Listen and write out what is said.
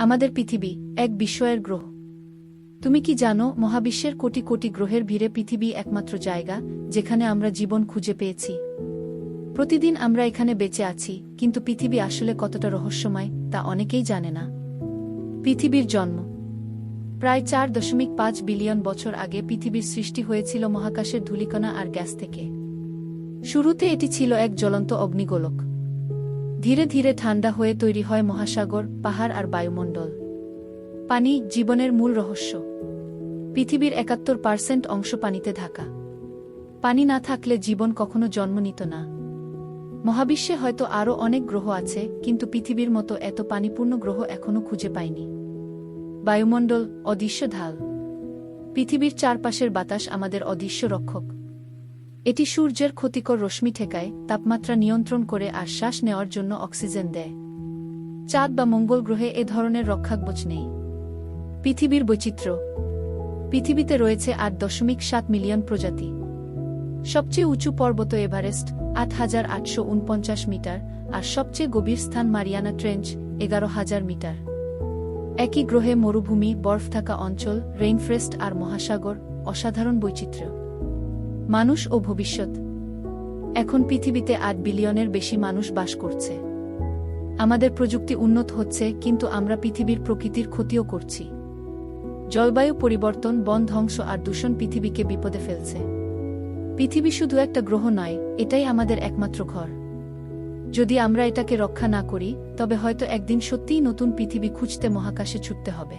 আমাদের পৃথিবী এক বিস্ময়ের গ্রহ। তুমি কি জানো, মহাবিশ্বের কোটি কোটি গ্রহের ভিড়ে পৃথিবী একমাত্র জায়গা যেখানে আমরা জীবন খুঁজে পেয়েছি। প্রতিদিন আমরা এখানে বেঁচে আছি, কিন্তু পৃথিবী আসলে কতটা রহস্যময় তা অনেকেই জানে না। পৃথিবীর জন্ম প্রায় 4.5 বিলিয়ন বছর আগে পৃথিবীর সৃষ্টি হয়েছিল মহাকাশের ধূলিকণা আর গ্যাস থেকে। শুরুতে এটি ছিল এক জ্বলন্ত অগ্নিগোলক। ধীরে ধীরে ঠান্ডা হয়ে তৈরি হয় মহাসাগর, পাহাড় আর বায়ুমণ্ডল। পানি জীবনের মূল রহস্য। পৃথিবীর 71% অংশ পানিতে ঢাকা। পানি না থাকলে জীবন কখনো জন্ম নিত না। মহাবিশ্বে হয়তো আরও অনেক গ্রহ আছে, কিন্তু পৃথিবীর মতো এত পানিপূর্ণ গ্রহ এখনো খুঁজে পাইনি। বায়ুমণ্ডল অদৃশ্য ঢাল। পৃথিবীর চারপাশের বাতাস আমাদের অদৃশ্য রক্ষক। এটি সূর্যের ক্ষতিকর রশ্মি ঠেকায়, তাপমাত্রা নিয়ন্ত্রণ করে আর শ্বাস নেওয়ার জন্য অক্সিজেন দেয়। চাঁদ বা মঙ্গল গ্রহে এ ধরনের রক্ষাকবচ নেই। পৃথিবীর বৈচিত্র্য। পৃথিবীতে রয়েছে 8.7 মিলিয়ন প্রজাতি। সবচেয়ে উঁচু পর্বত এভারেস্ট 8,849 মিটার, আর সবচেয়ে গভীর স্থান মারিয়ানা ট্রেঞ্চ 11,000 মিটার। একই গ্রহে মরুভূমি, বরফ থাকা অঞ্চল, রেইনফরেস্ট আর মহাসাগর। অসাধারণ বৈচিত্র্য। মানুষ ও ভবিষ্যৎ। এখন পৃথিবীতে 8 বিলিয়নের বেশি মানুষ বাস করছে। আমাদের প্রযুক্তি উন্নত হচ্ছে, কিন্তু আমরা পৃথিবীর প্রকৃতির ক্ষতিও করছি। জলবায়ু পরিবর্তন, বন ধ্বংস আর দূষণ পৃথিবীকে বিপদে ফেলছে। পৃথিবী শুধু একটা গ্রহ নয়, এটাই আমাদের একমাত্র ঘর। যদি আমরা এটাকে রক্ষা না করি, তবে হয়তো একদিন সত্যিই নতুন পৃথিবী খুঁজতে মহাকাশে ছুটতে হবে।